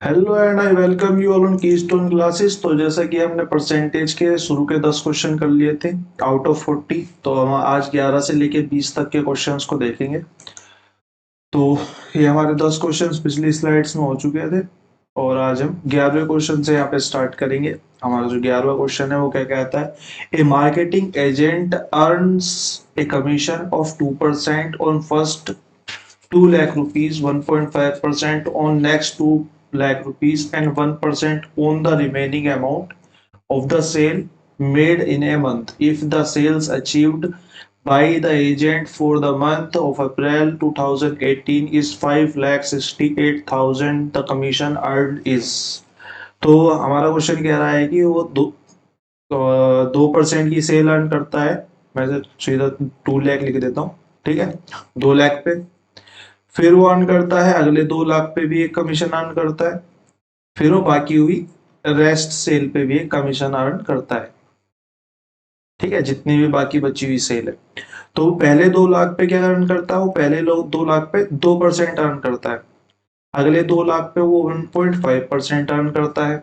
Hello and I welcome you all on keystone classes. तो जैसा कि हमने परसेंटेज के शुरू के 10 क्वेश्चन कर लिए थे आउट ऑफ 40, तो हम आज 11 से लेके 20 तक के क्वेश्चंस को देखेंगे। तो ये हमारे 10 क्वेश्चंस पिछली स्लाइड्स में हो चुके थे और आज हम 11वें क्वेश्चन से यहाँ पे स्टार्ट करेंगे। हमारा जो 11वां क्वेश्चन है वो क्या कहता है, a marketing agent earns a commission of 2% on first 2 lakh rupees, 1.5% on next 2 lakh rupees, and 1% on the remaining amount of the sale made in a month. If the sales achieved by the agent for the month of April 2018 is 5,68,000, the commission earned is। तो हमारा question कह रहा है कि वो 2% की cell earn करता है। मैं सीधा 2 लाख लिख देता हूँ, ठीक है। 2 लाख पे फिर वो अर्न करता है, अगले 2 लाख पे भी एक कमीशन अर्न करता है, फिर वो बाकी हुई रेस्ट सेल पे भी एक कमीशन अर्न करता है, ठीक है, जितनी भी बाकी बची हुई सेल है। तो वो पहले 2 लाख पे क्या अर्न करता है, वो पहले लोग 2 लाख पे 2% अर्न करता है, अगले 2 लाख पे वो 1.5% अर्न करता है,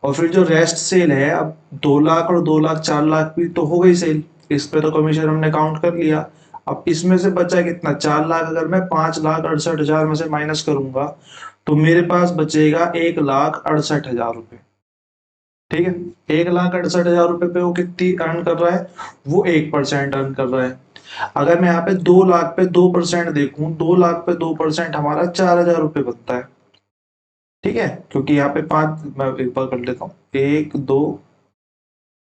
और फिर जो रेस्ट सेल है, अब 2 लाख और 2 लाख 4 लाख भी तो हो गई सेल, इस पे तो कमीशन हमने काउंट कर लिया। अब इसमें से बचा कितना, 4 लाख, अगर मैं 5,68,000 में से माइनस करूंगा तो मेरे पास बचेगा 1,68,000 रुपये, ठीक है। 1,68,000 रुपये पे वो कितनी अर्न कर रहा है, वो 1% अर्न कर रहा है। अगर मैं यहाँ पे 2 लाख पे 2% देखूं, 2 लाख पे 2% हमारा 4,000 रुपये बनता है, ठीक है, क्योंकि यहाँ पे पांच, मैं एक बार कर लेता हूँ, 1 2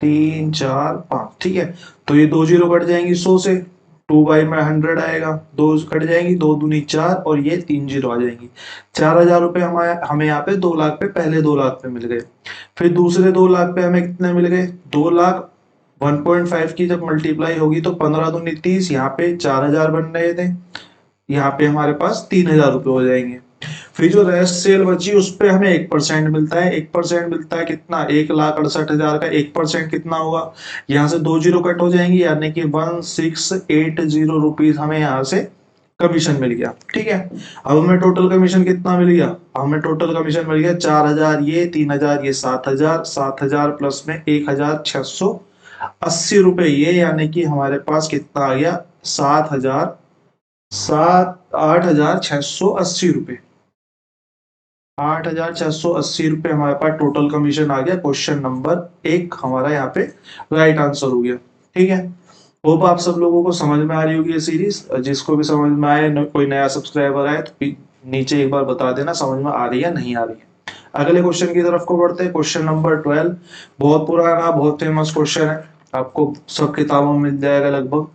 3 4 5, ठीक है। तो ये दो जीरो कट जाएंगी 100 से, 2/100 आएगा, दो कट जाएंगी, 2 दूनी 4, और ये 3 जीरो आ जाएंगी। 4,000 रुपये हमारे हमें यहाँ पे 2 लाख पे, पहले 2 लाख पे मिल गए। फिर दूसरे 2 लाख पे हमें कितने मिल गए, 2 लाख 1.5 की जब मल्टीप्लाई होगी तो 15 दूनी 30, यहाँ पे 4,000 बन रहे थे, यहाँ पे हमारे पास 3,000 रुपये हो जाएंगे। फिर जो रेस्ट सेल बची उस पे हमें 1% मिलता है, 1% मिलता है कितना, 1,68,000 का 1% कितना होगा, यहाँ से दो जीरो कट हो जाएंगी, यानी कि 1,680 रुपीज हमें यहाँ से कमीशन मिल गया, ठीक है। अब हमें टोटल कमीशन कितना मिल गया, हमें टोटल कमीशन मिल गया 4,000, ये 3,000, ये 7,000, 7,000 प्लस में 1,680 रुपये ये, यानी कि हमारे पास कितना आ गया, 8,680 रुपये। 8,680 रुपये हमारे पास टोटल कमीशन आ गया। क्वेश्चन नंबर 1 हमारा यहाँ पे राइट आंसर हो गया, ठीक है। होप आप सब लोगों को समझ में आ रही होगी ये सीरीज। जिसको भी समझ में आए, कोई नया सब्सक्राइबर आए तो नीचे एक बार बता देना समझ में आ रही है नहीं आ रही है। अगले क्वेश्चन की तरफ को बढ़ते हैं। क्वेश्चन नंबर 12 बहुत पुराना, बहुत फेमस क्वेश्चन है, आपको सब किताबों में मिल जाएगा लगभग,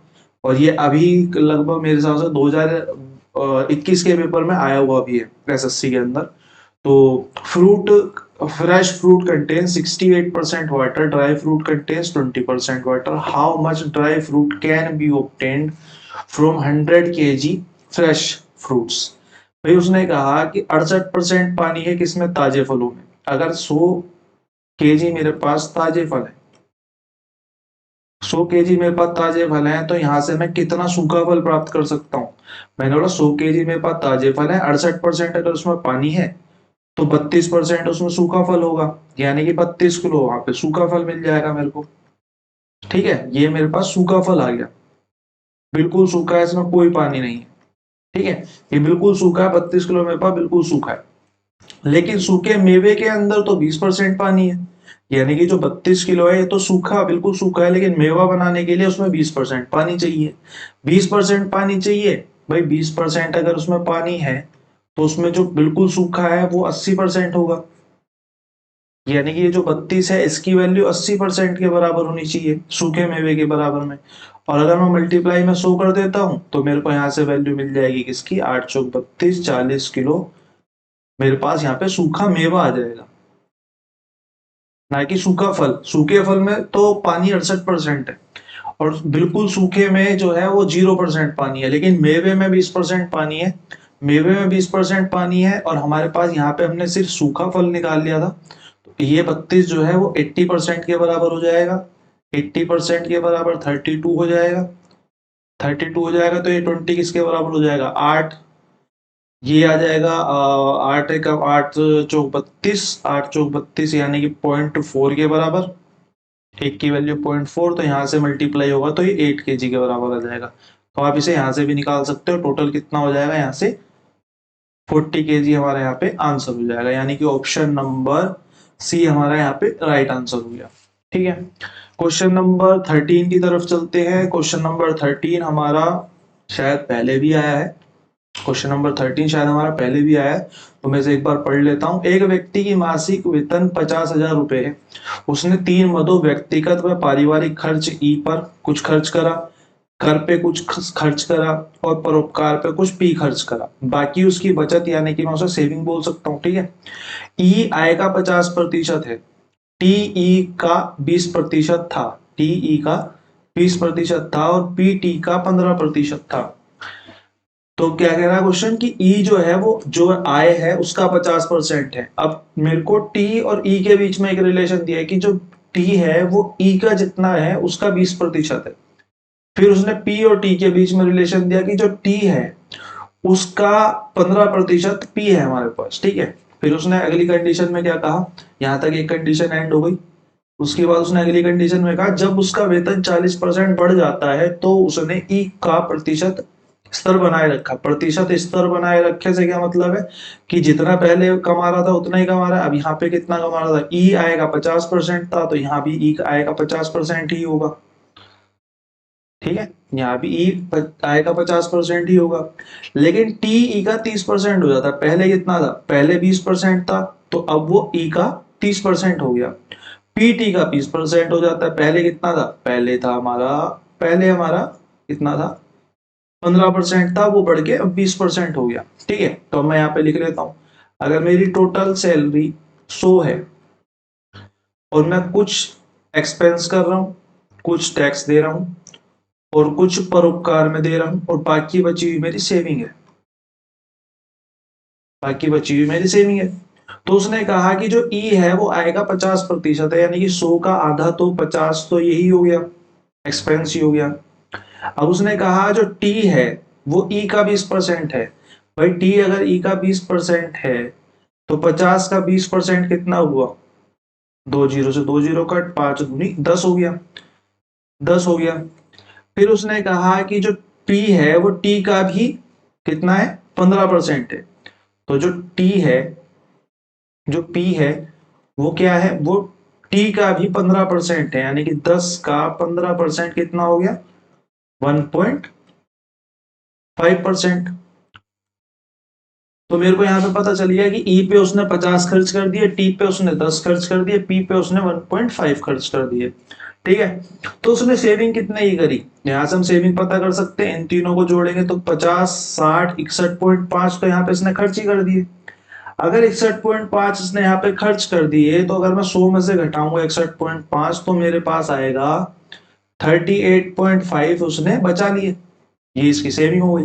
और ये अभी लगभग मेरे हिसाब से 2021 के पेपर में आया हुआ भी है एसएससी के अंदर। तो fruit fresh fruit contains 68% water, dry fruit contains 20% water. How much dry fruit can be obtained from 100 kg fresh fruits? भाई उसने कहा कि 68% पानी है किसमें, ताजे फलों में। अगर 100 केजी मेरे पास ताजे फल है, 100 केजी मेरे पास ताजे फल हैं, तो यहाँ से मैं कितना सूखा फल प्राप्त कर सकता हूँ। मैंने बोला 100 केजी मेरे पास ताजे फल है, 68% अगर उसमें पानी है तो 32% उसमें सूखा फल होगा, यानी कि 32 किलो वहां पे सूखा फल मिल जाएगा मेरे को, ठीक है। ये मेरे पास सूखा फल आ गया, बिल्कुल सूखा है, इसमें कोई पानी नहीं है, ठीक है। ये बिल्कुल सूखा है, 32 किलो मेरे पास बिल्कुल सूखा है। लेकिन सूखे मेवे के अंदर तो 20% पानी है, यानी कि जो 32 किलो है ये तो सूखा, बिल्कुल सूखा है, लेकिन मेवा बनाने के लिए उसमें 20% पानी चाहिए। 20% पानी चाहिए, भाई 20% अगर उसमें पानी है तो उसमें जो बिल्कुल सूखा है वो 80% होगा, यानी कि ये जो 32 है इसकी वैल्यू 80% के बराबर होनी चाहिए, सूखे मेवे के बराबर में। और अगर मैं मल्टीप्लाई में 100 कर देता हूं तो मेरे को यहाँ से वैल्यू मिल जाएगी किसकी, 8 चौक 32, 40 किलो मेरे पास यहाँ पे सूखा मेवा आ जाएगा, ना कि सूखा फल। सूखे फल में तो पानी 68% है, और बिल्कुल सूखे में जो है वो 0% पानी है, लेकिन मेवे में 20% पानी है। मेवे में 20% पानी है, और हमारे पास यहाँ पे हमने सिर्फ सूखा फल निकाल लिया था, तो ये 32 जो है वो 80% के बराबर हो जाएगा। 80% के बराबर 32 हो जाएगा, 32 हो जाएगा, तो ये 20 किसके बराबर हो जाएगा, 8। ये आ जाएगा 8 चौक 32 यानी कि 0.4 के बराबर। एक की वैल्यू 0.4, तो यहाँ से मल्टीप्लाई होगा तो ये 8 kg के बराबर आ जाएगा। तो आप इसे यहाँ से भी निकाल सकते हो, टोटल कितना हो जाएगा यहाँ से 40 kg हमारा यहाँ पे आंसर हो जाएगा, यानी कि ऑप्शन नंबर सी हमारा यहाँ पे राइट आंसर हो गया। ठीक है, क्वेश्चन नंबर 13 की तरफ चलते हैं। क्वेश्चन नंबर 13 हमारा शायद पहले भी आया है, क्वेश्चन नंबर 13 शायद हमारा पहले भी आया है, तो मैं इसे एक बार पढ़ लेता हूँ। एक व्यक्ति की मासिक वेतन 50,000 रुपए है। उसने 3 मदों व्यक्तिगत व पारिवारिक खर्च ई पर कुछ खर्च करा, घर पे कुछ खर्च करा और परोपकार पे कुछ पी खर्च करा। बाकी उसकी बचत यानी कि मैं उसे सेविंग बोल सकता हूँ। ठीक है, ई आय का 50% है, टीई का 20% था, टीई का 20% था और पीटी का 15% था। तो क्या कह रहा है क्वेश्चन कि ई जो है वो जो आय है उसका 50% है। अब मेरे को टी और ई के बीच में एक रिलेशन दिया है कि जो टी है वो ई का जितना है उसका 20% है। फिर उसने पी और टी के बीच में रिलेशन दिया कि जो टी है उसका 15% पी है हमारे पास। ठीक है, फिर उसने अगली कंडीशन में क्या कहा, यहां तक एक कंडीशन एंड हो गई। उसके बाद उसने अगली कंडीशन में कहा जब उसका वेतन 40% बढ़ जाता है तो उसने ई का प्रतिशत स्तर बनाए रखा। प्रतिशत स्तर बनाए रखे से क्या मतलब है कि जितना पहले कमा रहा था उतना ही कमा रहा है। अब यहाँ पे कितना कमा रहा था, ई आएगा 50% था, तो यहाँ भी ई आएगा 50% ही होगा। ठीक है, यहाँ भी ई आएगा 50% ही होगा। लेकिन टी ई का 30% हो जाता है। पहले कितना था, पहले 20% था, तो अब वो ई का 30% हो गया। पीटी का 20% हो जाता है। पहले कितना था, पहले हमारा कितना था, 15% था, वो बढ़ के अब 20% हो गया। ठीक है, तो मैं यहाँ पे लिख लेता हूं, अगर मेरी टोटल सैलरी 100 है और मैं कुछ एक्सपेंस कर रहा हूँ, कुछ टैक्स दे रहा हूँ और कुछ परोपकार में दे रहा हूँ और बाकी बची हुई मेरी सेविंग है, बाकी बची हुई मेरी सेविंग है। तो उसने कहा कि जो ई है वो आएगा 50% है, यानी कि 100 का आधा तो 50 तो यही हो गया, एक्सपेंस ही हो गया। अब उसने कहा जो टी है वो ई का 20% है। भाई टी अगर ई का 20% है तो 50 का 20% कितना हुआ, 2 जीरो से 2 जीरो कट, 5 दूनी 10 हो गया, 10 हो गया। फिर उसने कहा कि जो पी है वो टी का भी कितना है, 15% है। तो जो टी है, जो पी है वो क्या है, वो टी का भी 15% है, यानी कि 10 का 15% कितना हो गया, 1.5%। तो मेरे को यहाँ पे पता चल गया कि ई पे उसने 50 खर्च कर दिए, टी पे उसने 10 खर्च कर दिए, पी पे उसने 1.5 खर्च कर दिए। ठीक है, तो उसने सेविंग कितने की करी, यहाँ से हम सेविंग पता कर सकते हैं। इन तीनों को जोड़ेंगे तो 50, 60, 61.5 तो यहाँ पे इसने खर्च ही कर दिए। अगर 61.5 इसने यहाँ पे खर्च कर दिए तो अगर मैं 100 में से घटाऊंगा 61.5 तो मेरे पास आएगा 38.5 उसने बचा लिए। ये इसकी सेविंग हो गई।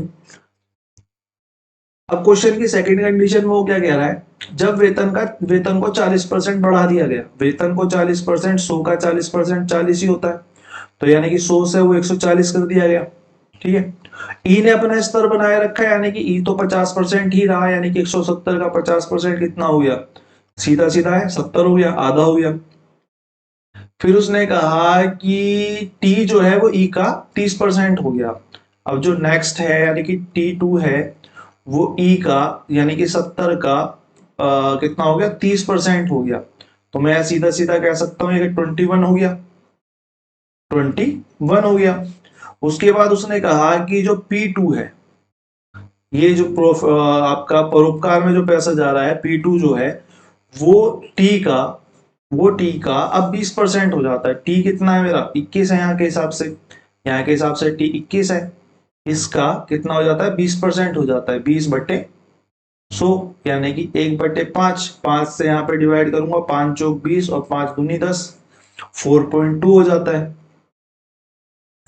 अब क्वेश्चन की सेकंड कंडीशन में वो क्या कह रहा है, जब वेतन को 40% बढ़ा दिया गया, वेतन को 40%, 100 का 40% 40 ही होता है, तो यानी कि 100 से वो 140 कर दिया गया। ठीक है, ई ने अपना स्तर बनाए रखा है, यानी कि ई तो 50% ही रहा, यानी कि 170 का 50% कितना हो गया, सीधा सीधा है 70 हो गया, आधा हो गया। फिर उसने कहा कि टी जो है वो ई का 30% हो गया। अब जो नेक्स्ट है यानी कि T2 है वो ई का यानी कि 70 का कितना हो गया, 30% हो गया। तो मैं सीधा सीधा कह सकता हूँ ये 21 हो गया, 21 हो गया। उसके बाद उसने कहा कि जो P2 है, ये जो आपका परोपकार में जो पैसा जा रहा है, P2 जो है वो टी का वो टी का अब 20% हो जाता है। टी कितना है मेरा, 21 है यहाँ के हिसाब से, यहाँ के हिसाब से टी 21 है। इसका कितना हो जाता है, 20% हो जाता है, 20/100, यानी कि 1/5। 5 से यहाँ पे डिवाइड करूंगा, 5 चौक 20 और 5 दूनी 10, 4.2 हो जाता है,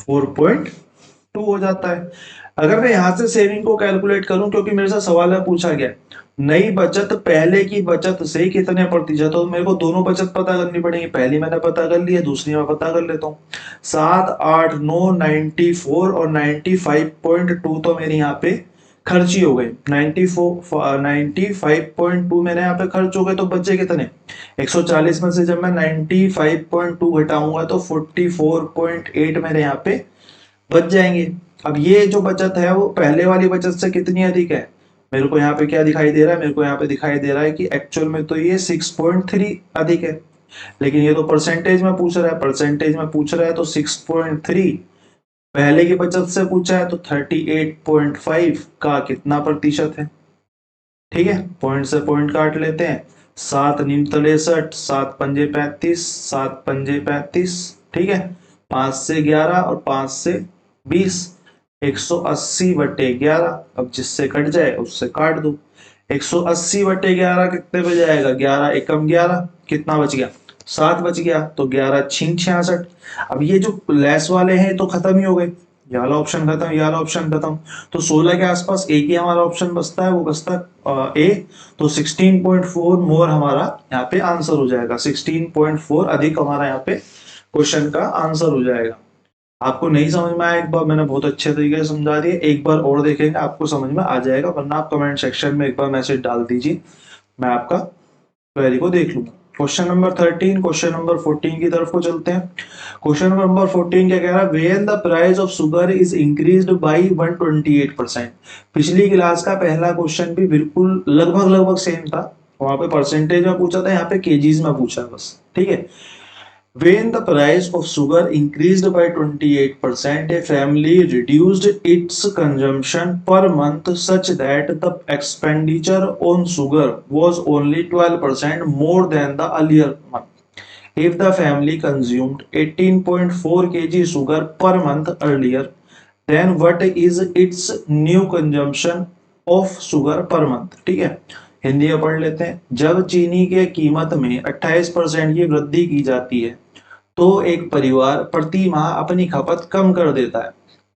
4.2 हो जाता है। अगर मैं यहां से सेविंग को कैलकुलेट करूं, क्योंकि मेरे से सवाल में पूछा गया नई बचत पहले की बचत से कितने प्रतिशत, तो मेरे को दोनों बचत पता करनी पड़ेगी। पहली मैंने पता कर ली है, दूसरी मैं पता कर लेता हूँ। 7, 8, 9, 94 और 95.2 तो मेरी यहाँ पे खर्च ही हो गए 95.2 मेरे यहाँ पे खर्च हो गए, तो बचे कितने 140 में से जब मैं 95.2 घटाऊंगा तो 44.8 मेरे यहाँ पे बच जाएंगे। अब ये जो बचत है वो पहले वाली बचत से कितनी अधिक है, मेरे को यहाँ पे क्या दिखाई दे रहा है, मेरे को यहाँ पे दिखाई दे रहा है कि एक्चुअल में तो ये 6.3 अधिक है, लेकिन ये तो परसेंटेज में पूछ रहा है, परसेंटेज में पूछ रहा है तो 6.3 पहले की बचत से पूछा है तो 38.5 का कितना प्रतिशत है। ठीक है, पॉइंट से पॉइंट काट लेते हैं, 7 नीम 63, 7 पंजे 35, 7 पंजे 35, ठीक है, 5 से 11 और 5 से 20, 180/11। अब जिससे कट जाए उससे काट दो, 180/11 कितने पे जाएगा, 11 एकम 11, कितना बच गया 7 बच गया, तो 11 छींक 66। अब ये जो लेस वाले हैं तो खत्म ही हो गए, ये वाला ऑप्शन खत्म, ये वाला ऑप्शन खत्म, तो 16 के आसपास एक ही हमारा ऑप्शन बचता है, वो बचता है ए। तो 16.4 मोर हमारा यहाँ पे आंसर हो जाएगा, 16.4 अधिक हमारा यहाँ पे क्वेश्चन का आंसर हो जाएगा। आपको नहीं समझ में आया, एक बार मैंने बहुत अच्छे तरीके से समझा दिया, एक बार और देखेंगे आपको समझ में आ जाएगा, वरना आप कमेंट सेक्शन में एक बार मैसेज डाल दीजिए, मैं आपका क्वेरी को देख लूंगा। क्वेश्चन नंबर 13, क्वेश्चन नंबर 14 की तरफ को चलते हैं। क्वेश्चन नंबर 14 क्या कह रहा है, when the price of sugar is increased by 128%। पिछली क्लास का पहला क्वेश्चन भी बिल्कुल लगभग लगभग सेम था, वहां पे परसेंटेज में पूछा था, यहाँ पे केजीज में पूछा है बस, ठीक है। When the price of sugar increased by 28%, a family reduced its consumption per month such that the expenditure on sugar was only 12% more than the earlier month. If the family consumed 18.4 kg sugar per month earlier, then what is its new consumption of sugar per month? ठीक है, हिंदी में पढ़ लेते हैं। जब चीनी के कीमत में 28% की वृद्धि की जाती है तो एक परिवार प्रति माह अपनी खपत कम कर देता है।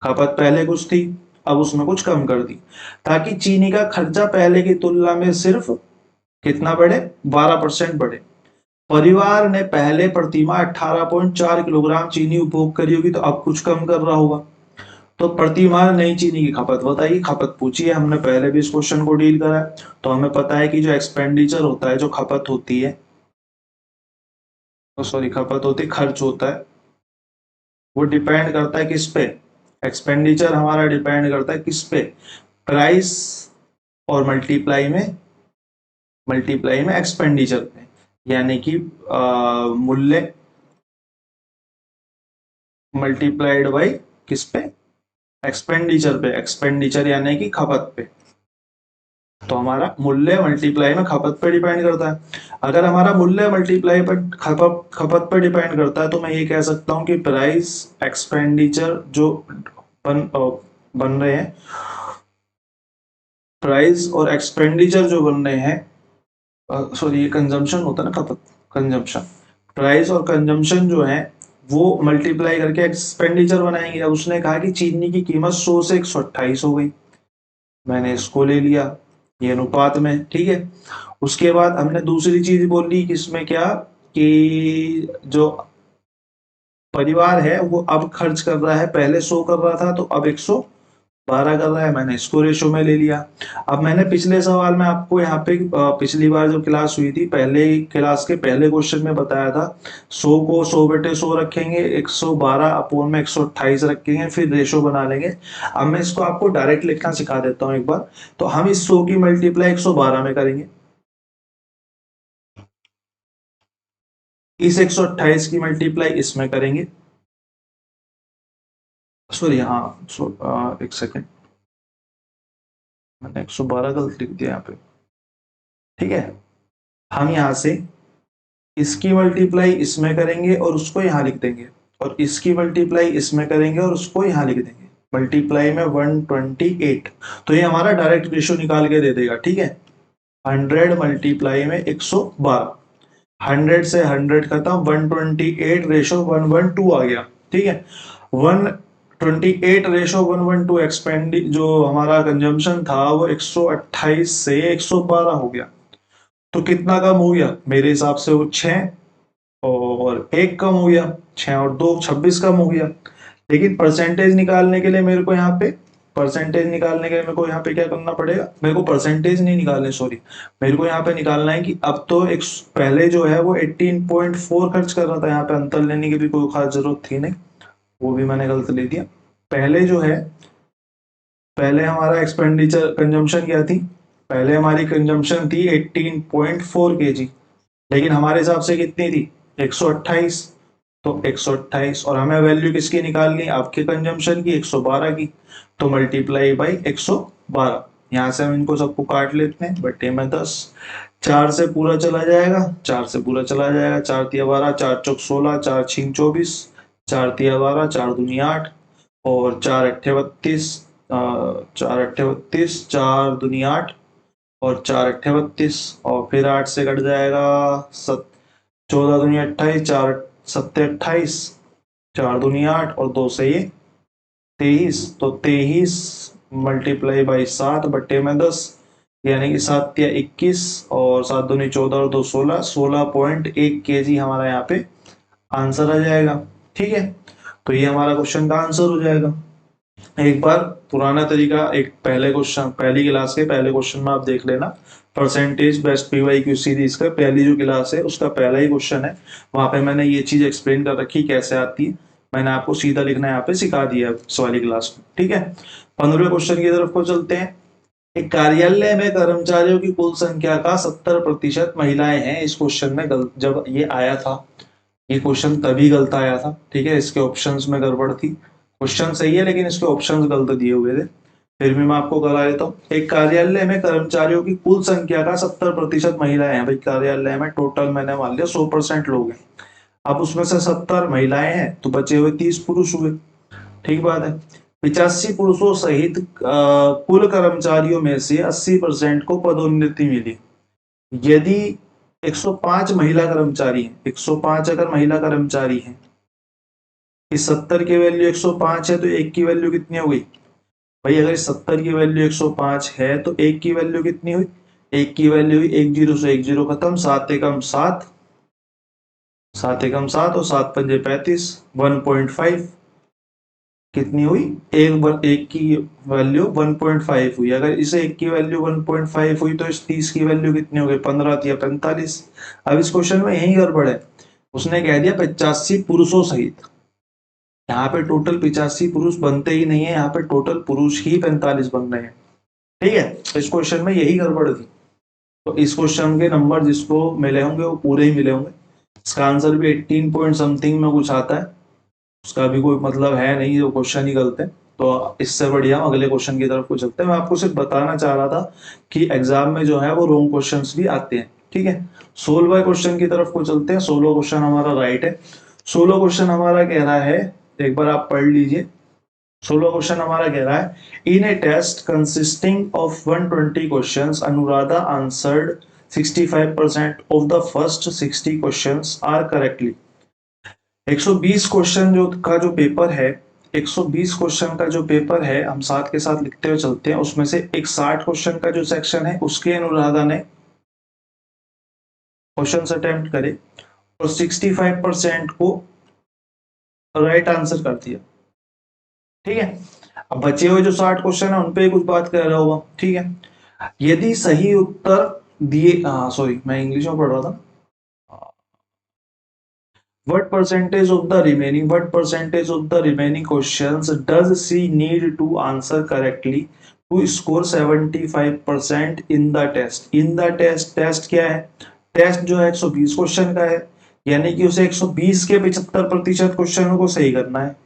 खपत पहले कुछ थी, अब उसमें कुछ कम कर दी, ताकि चीनी का खर्चा पहले की तुलना में सिर्फ कितना बढ़े, 12% बढ़े। परिवार ने पहले प्रति माह 18.4 किलोग्राम चीनी उपभोग करी होगी, तो अब कुछ कम कर रहा होगा। तो प्रति माह नई चीनी की खपत बताइए, खपत पूछी है, हमने पहले भी इस क्वेश्चन को डील करा है, तो हमें पता है कि जो एक्सपेंडिचर होता है, जो खपत होती है, सॉरी खपत होती खर्च होता है, वो डिपेंड करता है किस पे, एक्सपेंडिचर हमारा डिपेंड करता है किस पे, प्राइस और मल्टीप्लाई में एक्सपेंडिचर पे, यानी कि मूल्य मल्टीप्लाइड बाई किस पे, एक्सपेंडिचर पे, एक्सपेंडिचर यानी कि खपत पे। तो हमारा मूल्य मल्टीप्लाई में खपत पे डिपेंड करता है। अगर हमारा मूल्य मल्टीप्लाई पर खपत पे डिपेंड करता है, तो मैं ये कह सकता हूँ कि प्राइस एक्सपेंडिचर जो बन रहे हैं, प्राइस और एक्सपेंडिचर जो बन रहे हैं, सॉरी ये कंजम्पशन होता है ना, खपत कंजम्पशन, प्राइस और कंजम्पशन जो है वो मल्टीप्लाई करके एक्सपेंडिचर बनाएंगे। अब उसने कहा कि चीनी की कीमत 100 से 128 हो गई, मैंने इसको ले लिया ये अनुपात में, ठीक है। उसके बाद हमने दूसरी चीज बोली कि इसमें क्या, कि जो परिवार है वो अब खर्च कर रहा है, पहले 100 कर रहा था तो अब 112 कर रहा है, मैंने इसको रेशो में ले लिया। अब मैंने पिछले सवाल में आपको यहाँ पे पिछली बार जब क्लास हुई थी, पहले क्लास के पहले क्वेश्चन में बताया था, 100 को 100/100 रखेंगे, 112 अपोन में 128 रखेंगे, फिर रेशो बना लेंगे। अब मैं इसको आपको डायरेक्ट लिखना सिखा देता हूँ एक बार। तो हम इस 100 की मल्टीप्लाई 112 में करेंगे, इस 128 की मल्टीप्लाई इसमें करेंगे, सॉरी हाँ एक सेकेंड, मैंने 112 गलत लिख दिया यहाँ पे, ठीक है। हम यहाँ से इसकी मल्टीप्लाई इसमें करेंगे और उसको यहाँ लिख देंगे, और इसकी मल्टीप्लाई इसमें करेंगे और उसको यहाँ लिख देंगे, मल्टीप्लाई में 128, तो ये हमारा डायरेक्ट रेशो निकाल के दे देगा, ठीक है। 100 मल्टीप्लाई में 112, 100 से 100 खत्म, 128 रेशो 112 आ गया, ठीक है। 128 रेशो 112 एक्सपेंड जो हमारा कंजम्पशन था वो 128 से 112 हो गया, तो कितना कम हो गया, मेरे हिसाब से वो 6 और 1 कम हो गया, 6 और 2 26 कम हो गया। लेकिन परसेंटेज निकालने के लिए मेरे को यहाँ पे परसेंटेज निकालने के लिए मेरे को यहाँ पे क्या करना पड़ेगा, मेरे को परसेंटेज नहीं निकालने, सॉरी, मेरे को यहाँ पे निकालना है कि अब तो एक पहले जो है वो 18.4 खर्च कर रहा था, यहाँ पे अंतर लेने की भी कोई खास जरूरत थी नहीं, वो भी मैंने गलत ले दिया। पहले जो है, पहले हमारा एक्सपेंडिचर कंजम्पशन क्या थी, पहले हमारी कंजम्पशन थी 18.4 kg, लेकिन हमारे हिसाब से कितनी थी 128, तो 128 और हमें वैल्यू किसकी निकालनी है, आपके कंजम्पशन की 112 की, तो मल्टीप्लाई बाई 112। यहाँ से हम इनको सबको काट लेते हैं, बटे में 10, 4 से पूरा चला जाएगा, 4 से पूरा चला जाएगा, 4 तिया 12, 4 चौक 16, 4 छीं 24, 4 तिया 12, 4 दूनी 8 और 4 अट्ठे 32, 4 अट्ठे 32, 4 दूनी 8 और 4 अट्ठे 32 और फिर 8 से कट जाएगा 14 दूनी 28, 4 सत्ते 28, 4 दूनी 8 और 2 से ये 23, तो 23 मल्टीप्लाई बाई 7 बट्टे में 10, यानी कि 7 तिया 21 और 7 दूनी 14 और 2 16, 16.1 kg हमारा यहाँ पे आंसर आ जाएगा। ठीक है, तो ये हमारा क्वेश्चन का आंसर हो जाएगा। एक बार पुराना तरीका, एक पहले क्वेश्चन, पहली क्लास के पहले क्वेश्चन में आप देख लेना, परसेंटेज बेस्ट पीवाईक्यू सीरीज का पहली जो क्लास है उसका पहला ही क्वेश्चन है, वहां पे मैंने ये चीज एक्सप्लेन कर रखी कैसे आती है, मैंने आपको सीधा लिखना यहाँ पे सिखा दिया इस वाली क्लास में। ठीक है, 15वें क्वेश्चन की तरफ को चलते हैं। एक कार्यालय में कर्मचारियों की कुल संख्या का 70% महिलाएं हैं। इस क्वेश्चन में जब ये आया था, ये क्वेश्चन तभी गलत आया था। ठीक है, इसके ऑप्शंस में गड़बड़ थी, क्वेश्चन सही है लेकिन इसके ऑप्शंस गलत दिए हुए थे, फिर भी मैं आपको करा देता हूँ। एक कार्यालय में कर्मचारियों की कुल संख्या का 70% महिलाएं हैं। भाई कार्यालय में टोटल मैंने मान लिया 100% लोग हैं, अब उसमें से 70 महिलाएं हैं तो बचे हुए 30 पुरुष हुए। ठीक बात है, 85 पुरुषों सहित कुल कर्मचारियों में से 80% को पदोन्नति मिली। यदि 105 महिला कर्मचारी हैं, 105 अगर महिला कर्मचारी हैं, इस 70 की वैल्यू 105 है तो एक की वैल्यू कितनी हो गई भाई, अगर 70 की वैल्यू 105 है तो एक की वैल्यू कितनी हुई, एक की वैल्यू हुई 1 जीरो से 1 जीरो खत्म, 7 एकम 7, 7 एकम 7 और 7 पंजे 35, 1.5 कितनी हुई, एक की वैल्यू 1.5 हुई। अगर इसे एक की वैल्यू 1.5 हुई तो इस 30 की वैल्यू कितनी हो गई, 15 या 45। अब इस क्वेश्चन में यही गड़बड़ है, उसने कह दिया 85 पुरुषों सहित, यहाँ पे टोटल 85 पुरुष बनते ही नहीं है, यहाँ पे टोटल पुरुष ही 45 बन रहे हैं। ठीक है, तो इस क्वेश्चन में यही गड़बड़ थी, तो इस क्वेश्चन के नंबर जिसको मिले होंगे वो पूरे ही मिले होंगे। इसका आंसर भी 18 पॉइंट समथिंग में कुछ आता है, उसका भी कोई मतलब है नहीं, जो क्वेश्चन ही गलत है। तो इससे बढ़िया हम अगले क्वेश्चन की तरफ को चलते हैं। मैं आपको सिर्फ बताना चाह रहा था कि एग्जाम में जो है वो रॉन्ग क्वेश्चंस भी आते हैं। ठीक है, 16वें क्वेश्चन की तरफ को चलते हैं। 16वां क्वेश्चन हमारा राइट है। 16वां क्वेश्चन हमारा कह रहा है, एक बार आप पढ़ लीजिए। 16वां क्वेश्चन हमारा कह रहा है, in a test consisting of 120 questions Anuradha answered 65% of the first 60 questions are correctly. 120 question जो पेपर है, 120 क्वेश्चन का जो पेपर है, हम साथ के साथ लिखते हुए चलते हैं। उसमें से एक 60 क्वेश्चन का जो सेक्शन है उसके अनुराधा ने क्वेश्चन अटेम्प्ट करे और 65% को राइट आंसर कर दिया। ठीक है, अब बचे हुए जो 60 क्वेश्चन है उन पे कुछ बात कर रहा होगा। ठीक है, यदि सही उत्तर दिए, सॉरी मैं इंग्लिश में पढ़ रहा था, what percentage of the remaining questions does she need to answer correctly to score 75% in the test? Test क्या है, टेस्ट जो है 120 क्वेश्चन का है, यानी कि उसे 120 के 75% क्वेश्चनों को सही करना है।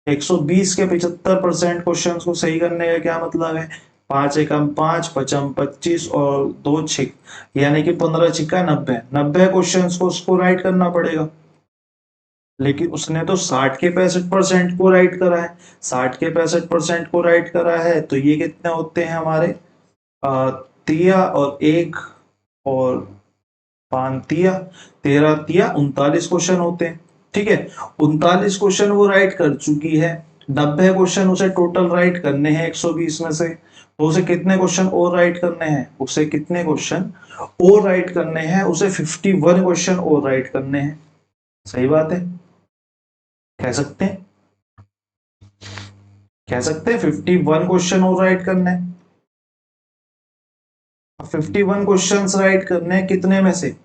120 के 75% क्वेश्चन को सही करने का क्या मतलब है, 5 एकम 5, 5 25 और 2 छिक, यानी कि 15 छिक्का 90, 90 क्वेश्चन को उसको राइट करना पड़ेगा। लेकिन उसने तो 60 के 65% को राइट करा है, 60 के 65% को राइट करा है, तो ये कितने होते हैं हमारे, तिया और एक और 5 तिया 13 तिया 39 क्वेश्चन होते हैं। ठीक है, 39 क्वेश्चन वो राइट कर चुकी है, 90 क्वेश्चन उसे टोटल राइट करने हैं 120 में से, तो उसे कितने क्वेश्चन और राइट करने हैं, उसे कितने क्वेश्चन और राइट करने हैं, उसे 51 क्वेश्चन और राइट करने हैं। सही बात है, कह सकते हैं। कह सकते हैं 51 क्वेश्चन और राइट करने हैं। 51 क्वेश्चंस राइट करने हैं, कितने में से?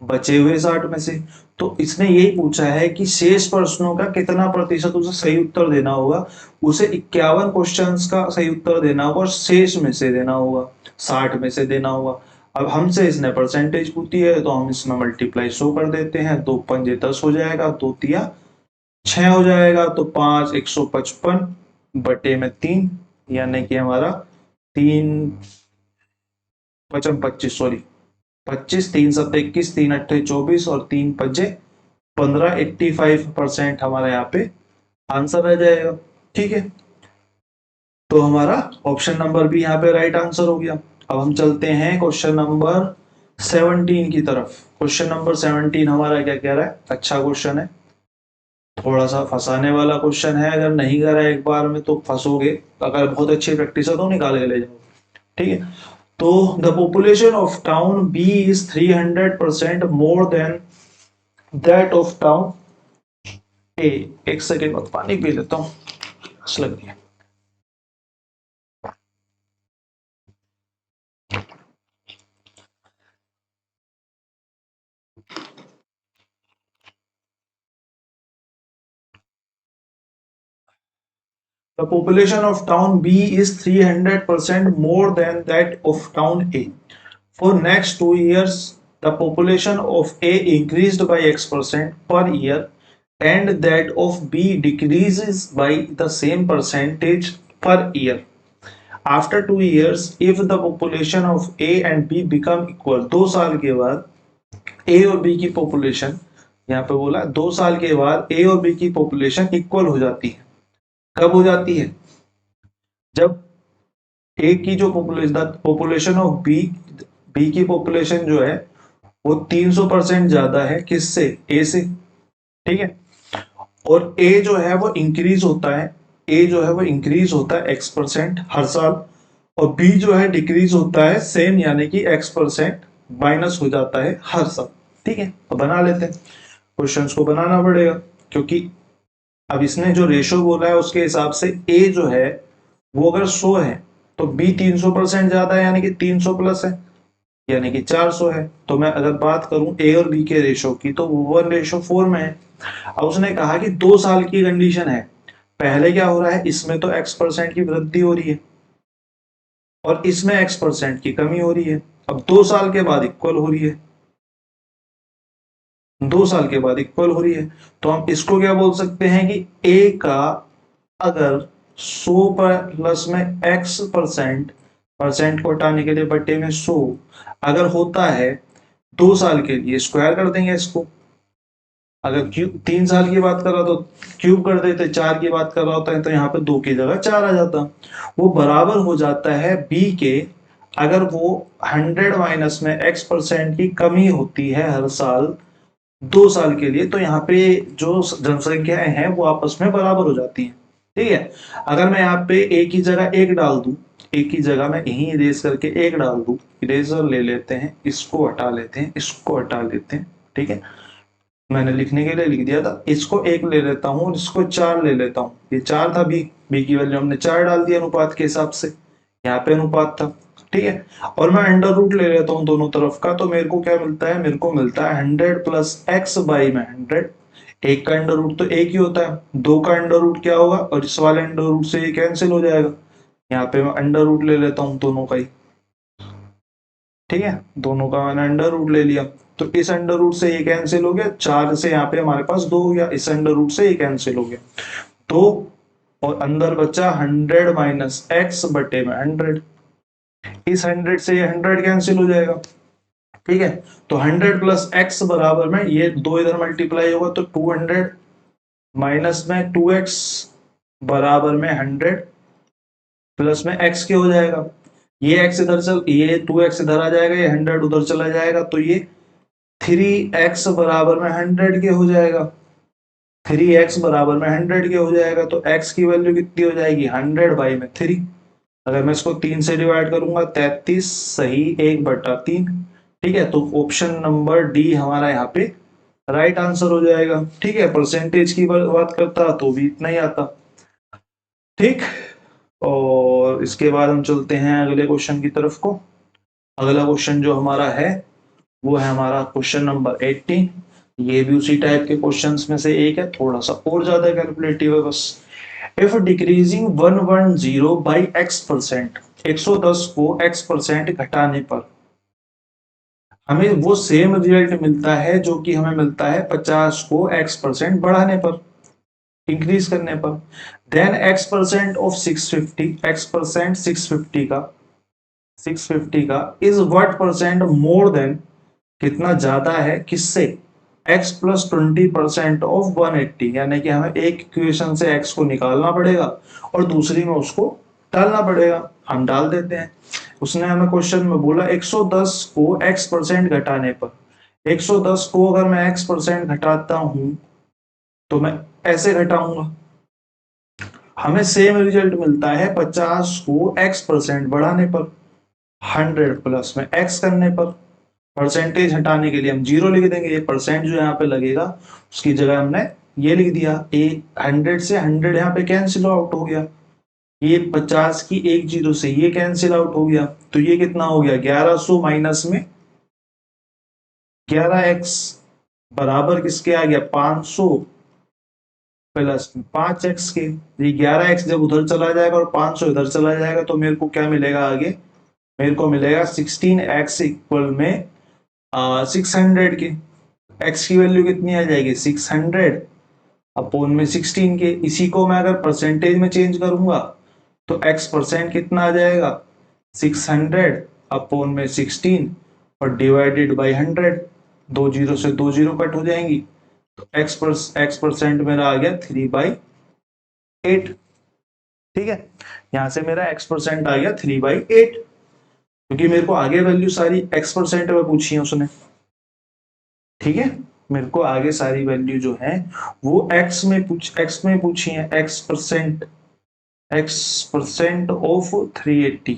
बचे हुए 60 में से। तो इसने यही पूछा है कि शेष प्रश्नों का कितना प्रतिशत उसे सही उत्तर देना होगा। उसे 51 क्वेश्चंस का सही उत्तर देना होगा और शेष में से देना होगा, 60 में से देना होगा। अब हमसे इसने परसेंटेज पूछी है तो हम इसमें मल्टीप्लाई 100 कर देते हैं। 2 पंजे 10 हो जाएगा, 2 तिया 6 हो जाएगा, तो 5 155 बटे में 3, यानी कि हमारा 3 पचम 25, सॉरी 25, 3 7 21, 3 8 24 और 3 पंजे 15, 85% हमारा यहाँ पे आंसर आ जाएगा। ठीक है, तो हमारा ऑप्शन नंबर भी यहाँ पे राइट आंसर हो गया। अब हम चलते हैं क्वेश्चन नंबर 17 की तरफ। क्वेश्चन नंबर 17 हमारा क्या कह रहा है? अच्छा क्वेश्चन है, थोड़ा सा फंसाने वाला क्वेश्चन है। अगर नहीं करा एक बार में तो फंसोगे, अगर बहुत अच्छी प्रैक्टिस है तो निकाल के ले जाओ। ठीक है, तो the population of town B is 300% more than that of town A. एक सेकेंड बाद पानी पी लेता हूँ, प्यास लग रही है। The population of town B is 300% more than that of town A. For next 2 years, the population of A increased by X% per year and that of B decreases by the same percentage per year. After 2 years, if the population of A and B become equal, 2 साल के बाद A और B की population, यहाँ पे बोला 2 साल के बाद A और B की पॉपुलेशन इक्वल हो जाती है। कब हो जाती है? जब ए की जो पॉपुलेशन ऑफ बी, बी की पॉपुलेशन जो है वो 300% ज्यादा है किससे? ए से। ठीक है, और ए जो है वो इंक्रीज होता है, ए जो है वो इंक्रीज होता है X% हर साल, और बी जो है डिक्रीज होता है सेम, यानी कि X% माइनस हो जाता है हर साल। ठीक है, तो बना लेते हैं, क्वेश्चंस को बनाना पड़ेगा, क्योंकि अब इसने जो रेशो बोला है उसके हिसाब से ए जो है वो अगर 100 है तो बी 300% ज्यादा है, यानी कि 300 प्लस है, यानी कि 400 है। तो मैं अगर बात करूं ए और बी के रेशो की तो वो 1:4 में है। अब उसने कहा कि 2 साल की कंडीशन है, पहले क्या हो रहा है, इसमें तो X% की वृद्धि हो रही है और इसमें X% की कमी हो रही है। अब 2 साल के बाद इक्वल हो रही है, 2 साल के बाद इक्वल हो रही है, तो हम इसको क्या बोल सकते हैं कि ए का अगर 100 प्लस में X% परसेंट को हटाने के लिए बटे में 100 अगर होता है 2 साल के लिए, स्क्वायर कर देंगे इसको। अगर क्यूब 3 साल की बात कर रहा तो क्यूब कर देते, 4 की बात कर रहा होता है तो यहाँ पे 2 की जगह 4 आ जाता। वो बराबर हो जाता है बी के, अगर वो 100 माइनस में X% की कमी होती है हर साल 2 साल के लिए, तो यहाँ पे जो जनसंख्याएं हैं वो आपस में बराबर हो जाती हैं। ठीक है, अगर मैं यहाँ पे ए की जगह 1 डाल दूं, एक की जगह मैं यहीं इरेज करके 1 डाल दूं, इरेजर ले लेते हैं, इसको हटा लेते हैं, इसको हटा लेते हैं। ठीक है, मैंने लिखने के लिए लिख दिया था, इसको 1 ले लेता हूँ और इसको 4 ले लेता हूँ। ये 4 था बी, बी की वैल्यू हमने 4 डाल दिया अनुपात के हिसाब से, यहाँ पे अनुपात था। ठीक है, और मैं अंडर रूट ले लेता हूँ दोनों तरफ का, तो मेरे को क्या मिलता है, मेरे को मिलता है 100 प्लस एक्स बाई में 100। एक का अंडर रूट तो एक ही होता है, 2 का अंडर रूट क्या होगा, और इस वाले अंडर रूट से ये कैंसिल हो जाएगा। यहाँ पे मैं अंडर रूट ले लेता हूँ दोनों का ही। ठीक है, दोनों का मैंने अंडर रूट ले लिया, तो इस अंडर रूट से ये कैंसिल हो गया, 4 से यहाँ पे हमारे पास 2 हो गया, इस अंडर रूट से ये कैंसिल हो गया, तो और अंदर बचा 100 माइनस एक्स बटे में 100। इस 100 से ये 100 कैंसिल हो जाएगा। ठीक है, तो 100 प्लस एक्स बराबर में ये 2 इधर मल्टीप्लाई होगा तो 200 माइनस में 2x बराबर में 100 प्लस में x के हो जाएगा। ये x इधर चल, ये 2x इधर आ जाएगा, ये 100 उधर चला जाएगा, तो ये 3x बराबर में 100 के हो जाएगा। 3x बराबर में 100 के हो जाएगा, तो x की वैल्यू कितनी हो जाएगी, 100 बाई में 3। अगर मैं इसको 3 से डिवाइड करूंगा 33 सही 1/3। ठीक है, तो ऑप्शन नंबर डी हमारा यहाँ पे राइट आंसर हो जाएगा। ठीक है, परसेंटेज की बात करता तो भी इतना ही आता। ठीक, और इसके बाद हम चलते हैं अगले क्वेश्चन की तरफ को। अगला क्वेश्चन जो हमारा है वो है हमारा क्वेश्चन नंबर 18। ये भी उसी टाइप के क्वेश्चंस में से एक है, थोड़ा सा और ज्यादा कैलकुलेटिव है बस। इफ डिक्रीजिंग 110 बाई x%, 110 को x% घटाने पर हमें वो सेम रिजल्ट मिलता है जो कि हमें मिलता है 50 को x% बढ़ाने पर, इंक्रीज करने पर। देन x% ऑफ 650, x% 650 का is what percent more than, कितना ज्यादा है किससे, x प्लस 20% ऑफ 180। यानी कि हमें एक इक्वेशन से x को निकालना पड़ेगा और दूसरी में उसको डालना पड़ेगा। हम डाल देते हैं। उसने हमें क्वेश्चन में बोला 110 को x% घटाने पर, 110 को अगर मैं x% घटाता हूं तो मैं ऐसे घटाऊंगा, हमें सेम रिजल्ट मिलता है 50 को x% बढ़ाने पर, 100 प्लस में x करने पर। परसेंटेज हटाने के लिए हम जीरो लिख देंगे, ये परसेंट जो यहाँ पे लगेगा उसकी जगह हमने ये लिख दिया। ए 100 से 100 यहाँ पे कैंसिल आउट हो गया, ये 50 की एक जीरो से ये कैंसिल आउट हो गया, तो ये कितना हो गया 1100 माइनस में 11x बराबर किसके आ गया 500 प्लस 5x के। ये 11x जब उधर चला जाएगा और 500 इधर चला जाएगा तो मेरे को क्या मिलेगा आगे, मेरे को मिलेगा 16x इक्वल में 600 के। x की वैल्यू कितनी आ जाएगी 600 अपोन में 16 के। इसी को मैं अगर परसेंटेज में चेंज करूंगा तो x% कितना आ जाएगा 600 अपोन में 16 और डिवाइडेड बाई 100। दो जीरो से दो जीरो कट हो जाएंगी तो x% मेरा आ गया 3/8। ठीक है, यहां से मेरा x% आ गया 3/8, क्योंकि मेरे को आगे वैल्यू सारी x% में पूछी है उसने। ठीक है, मेरे को आगे सारी वैल्यू जो है वो x में पूछी है, x% ऑफ 380।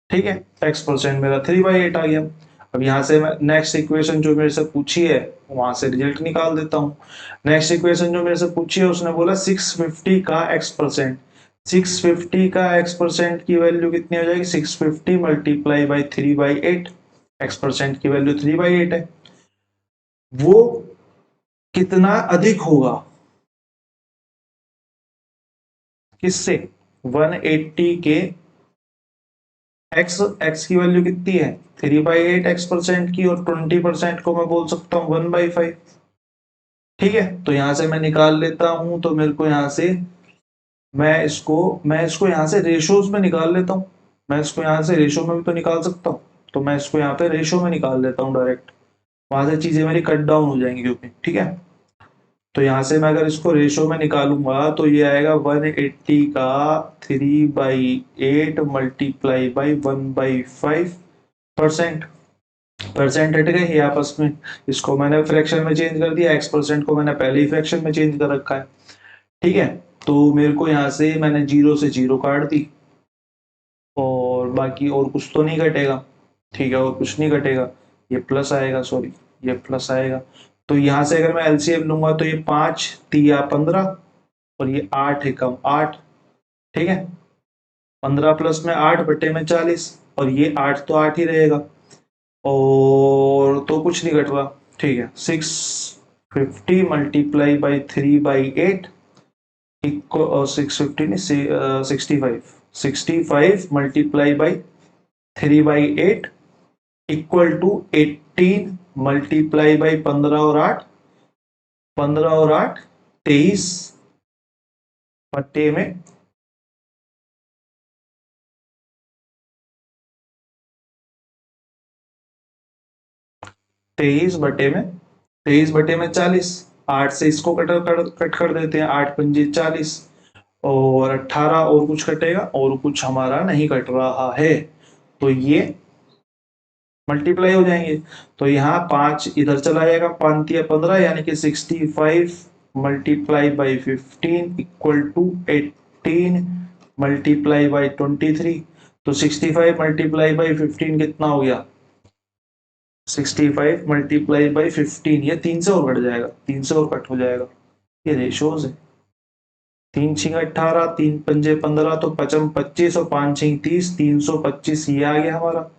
ठीक है, x% मेरा 3/8 आ गया। अब यहां से मैं नेक्स्ट इक्वेशन जो मेरे से पूछी है वहां से रिजल्ट निकाल देता हूं। नेक्स्ट इक्वेशन जो मेरे से पूछी है उसने बोला 650 का x%, 650 का x% की वैल्यू कितनी हो जाएगी 650 मल्टीप्लाई बाई 3/8। x% की वैल्यू 3/8 है, वो कितना अधिक होगा किससे 180 के। x की वैल्यू कितनी है 3/8 x% की, और 20% को मैं बोल सकता हूँ 1/5। ठीक है, तो यहां से मैं निकाल लेता हूं, तो मेरे को यहां से मैं इसको यहां से रेशोज में निकाल लेता हूं। मैं इसको यहां से रेशो में भी तो निकाल सकता हूँ, तो मैं इसको यहाँ पे रेशो में निकाल लेता हूँ डायरेक्ट, वहां से चीजें मेरी कट डाउन हो जाएंगी क्योंकि। ठीक है, तो यहां से मैं अगर इसको रेशो में निकालूंगा तो ये आएगा 180 का 3/8 मल्टीप्लाई बाई 1/5%। परसेंट हट गए ये आपस में, इसको मैंने फ्रैक्शन में चेंज कर दिया, x% को मैंने पहले ही फ्रैक्शन में चेंज कर रखा है। ठीक है, तो मेरे को यहाँ से मैंने जीरो से जीरो काट दी और बाकी और कुछ तो नहीं घटेगा। ठीक है, और कुछ नहीं घटेगा, ये प्लस आएगा, सॉरी ये प्लस आएगा। तो यहाँ से अगर मैं एलसीएम लूंगा तो ये 5 तिया 15 और ये 8 एकम 8। ठीक है, 15 प्लस में 8 बटे में 40 और ये 8 तो 8 ही रहेगा और तो कुछ नहीं घट रहा। ठीक है, 650 मल्टीप्लाई बाई 3/8 इक्वल 650 नहीं 65 multiply by 3/8 equal to 18 multiply by 15 और 8 23 बटे में 40। 8 से इसको कट कर देते हैं, 8 पंजे 40 और 18 और कुछ कटेगा और कुछ हमारा नहीं कट रहा है, तो ये मल्टीप्लाई हो जाएंगे। तो यहाँ 5 इधर चला जाएगा, 5 या 15 यानी कि 65 multiply by 15 equal to 18 multiply by 23। तो 65 मल्टीप्लाई बाई 15 कितना हो गया 65 मल्टीप्लाई बाई 15, ये 3 से और कट जाएगा, 3 से और कट हो जाएगा। ये रेशोज है। तीन छिंग 18, तीन पंजे 15, तो पचम 25 और 5 छिंग 30, 325 ये आ गया हमारा।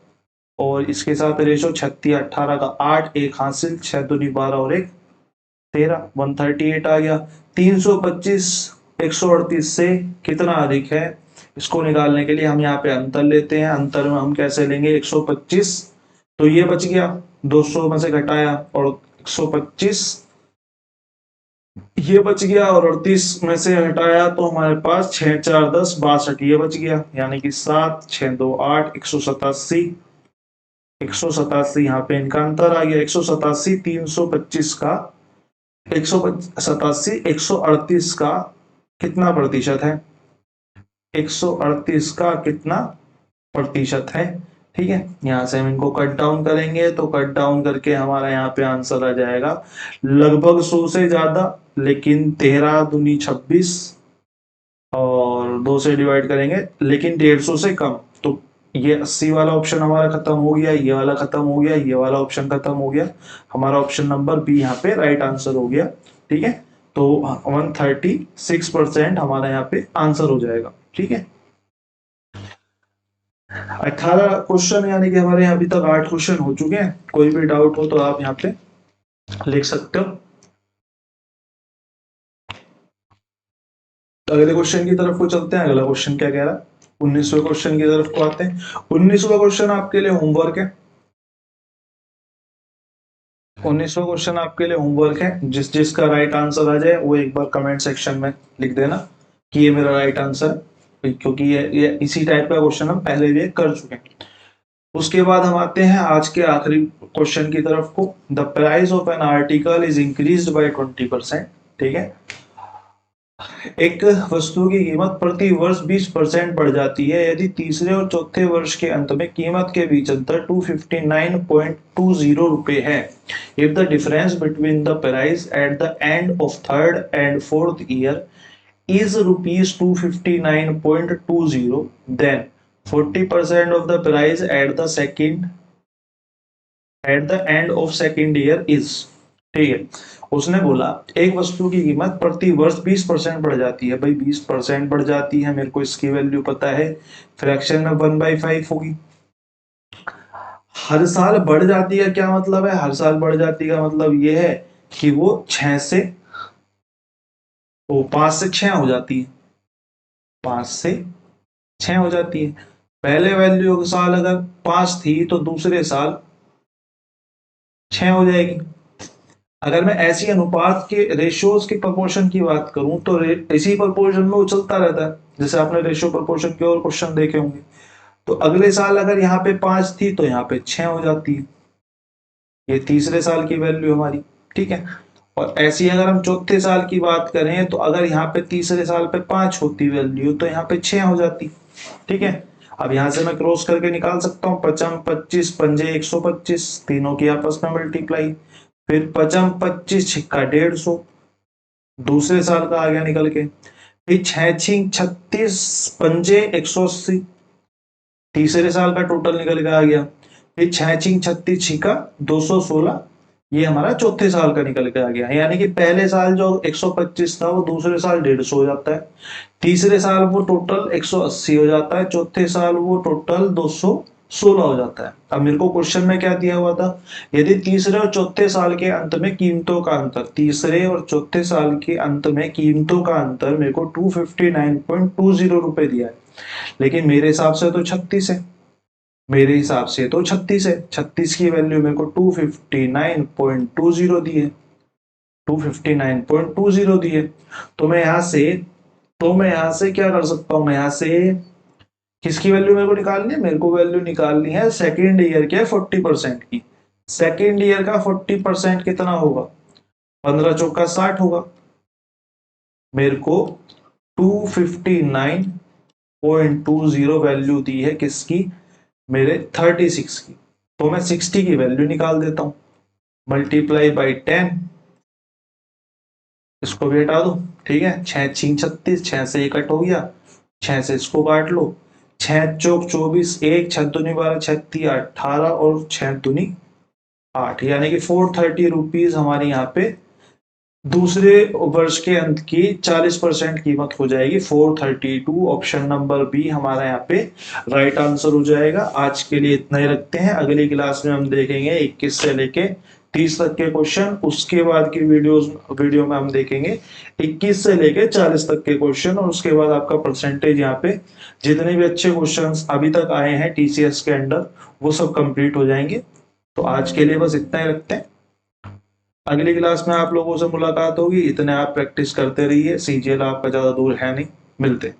और इसके साथ रेशो 36 18 का 8, एक हासिल, 6 दूनी 12 और एक 13, 138 आ गया। 325 138 से कितना अधिक है, इसको निकालने के लिए हम यहाँ पे अंतर लेते हैं। अंतर में हम कैसे लेंगे, 125 तो ये बच गया, 200 में से घटाया, और 125 ये बच गया, और 38 में से हटाया तो हमारे पास 6 4 10 62 ये बच गया, यानी कि 7 6 2 8 187। 187 यहाँ पे इनका अंतर आ गया। 187 325 का 187 138 का कितना प्रतिशत है, 138 का कितना प्रतिशत है। ठीक है, यहां से हम इनको कट डाउन करेंगे, तो कट डाउन करके हमारा यहाँ पे आंसर आ जाएगा लगभग 100 से ज्यादा, लेकिन 13 दूनी 26 और 2 से डिवाइड करेंगे, लेकिन 150 से कम। तो ये 80 वाला ऑप्शन हमारा खत्म हो गया, ये वाला खत्म हो गया, ये वाला ऑप्शन खत्म हो गया। हमारा ऑप्शन नंबर बी यहाँ पे राइट आंसर हो गया। ठीक है, तो 136% हमारा यहाँ पे आंसर हो जाएगा। ठीक है, 18 क्वेश्चन, यानी कि हमारे यहाँ अभी तक 8 क्वेश्चन हो चुके हैं। कोई भी डाउट हो तो आप यहाँ पे लिख सकते हो। तो अगले क्वेश्चन की तरफ को चलते हैं। अगला क्वेश्चन क्या कह रहा है, 19वें क्वेश्चन की तरफ को आते हैं। 19वां क्वेश्चन आपके लिए होमवर्क है। 19वां क्वेश्चन आपके लिए होमवर्क है। जिसका राइट आंसर आ जाए वो एक बार कमेंट सेक्शन में लिख देना कि ये मेरा राइट आंसर है, क्योंकि ये इसी टाइप का क्वेश्चन हम पहले भी कर चुके हैं। उसके बाद हम आते हैं आज के आखिरी क्वेश्चन की तरफ को। The price of an article is increased by 20%। ठीक है, एक वस्तु की कीमत प्रति वर्ष 20% बढ़ जाती है यदि तीसरे और चौथे वर्ष के अंत में कीमत के बीच अंतर 259.20 रुपए है। If the difference between the price at the end of third and fourth year is rupees 259.20, then 40% of the price at the end of second year is। ठीक है, उसने बोला एक वस्तु की कीमत प्रति वर्ष 20% बढ़ जाती है। भाई 20% बढ़ जाती है, मेरे को इसकी वैल्यू पता है, फ्रैक्शन में 1/5 होगी। हर साल बढ़ जाती है, क्या मतलब है, हर साल बढ़ जाती का मतलब ये है कि वो 5 से 6 हो जाती है, 5 से 6 हो जाती है। पहले वैल्यू के साल अगर 5 थी तो दूसरे साल 6 हो जाएगी। अगर मैं ऐसी अनुपात के रेशियोज के प्रोपोर्शन की बात करूं तो इसी प्रोपोर्शन में वो चलता रहता है, जैसे आपने रेशियो प्रोपोर्शन के और क्वेश्चन देखे होंगे। तो अगले साल अगर यहाँ पे 5 थी तो यहाँ पे 6 हो जाती है, ये तीसरे साल की वैल्यू हमारी। ठीक है, और ऐसी अगर हम चौथे साल की बात करें तो अगर यहाँ पे तीसरे साल पे 5 होती वैल्यू तो यहाँ पे 6 हो जाती। ठीक है, अब यहां से मैं क्रॉस करके निकाल सकता हूँ, पचम 25 पंजे 125, तीनों की आपस में मल्टीप्लाई, फिर पचम 25 छिक्का 150, दूसरे साल का आ गया निकल के। फिर 6 छिंग 36 पंजे 180, तीसरे साल का टोटल निकल के आ गया। फिर 6 छिंग 36 छिक्का 216, ये हमारा चौथे साल का निकल के आ गया। यानी कि पहले साल जो 125 था वो दूसरे साल 150 हो जाता है, तीसरे साल वो टोटल 180 हो जाता है, चौथे साल वो टोटल 216 हो जाता है। अब मेरे को क्वेश्चन में क्या दिया हुआ था, यदि तीसरे और चौथे साल के अंत में कीमतों का अंतर, तीसरे और चौथे साल के अंत में कीमतों का अंतर मेरे को 259.20 रुपए दिया है, लेकिन मेरे हिसाब से तो 36 है, मेरे हिसाब से तो 36 है। 36 की वैल्यू मेरे को 259.20 दी है, 259.20 दी है। तो मैं यहां से क्या कर सकता हूं, मैं यहां से किसकी वैल्यू मेरे को निकालनी है, मेरे को वैल्यू निकालनी है सेकेंड ईयर के 40% की। सेकेंड ईयर का 40% कितना होगा, 15 चौका 60 होगा। मेरे को 259.20 वैल्यू दी है किसकी, मेरे 36 की। तो मैं 60 की वैल्यू निकाल देता हूं, मल्टीप्लाई बाई 10, इसको भी हटा दो। ठीक है, 6 छीन 36, 6 से 1 कट हो गया, 6 से इसको काट लो, 6 चौक 24, 1 6 दूनी 12, 36 18 और 6 दूनी 8, यानी कि 430 रुपीज हमारे यहाँ पे दूसरे वर्ष के अंत की 40% कीमत हो जाएगी 432। ऑप्शन नंबर बी हमारा यहाँ पे राइट आंसर हो जाएगा। आज के लिए इतना ही रखते हैं। अगली क्लास में हम देखेंगे 21 से लेके 30 तक के क्वेश्चन। उसके बाद की वीडियो में हम देखेंगे 21 से लेके 40 तक के क्वेश्चन, और उसके बाद आपका परसेंटेज यहाँ पे जितने भी अच्छे क्वेश्चन अभी तक आए हैं टीसीएस के अंडर वो सब कंप्लीट हो जाएंगे। तो आज के लिए बस इतना ही रखते हैं। अगली क्लास में आप लोगों से मुलाकात होगी। इतने आप प्रैक्टिस करते रहिए, सीजीएल आपका ज्यादा दूर है नहीं। मिलते हैं।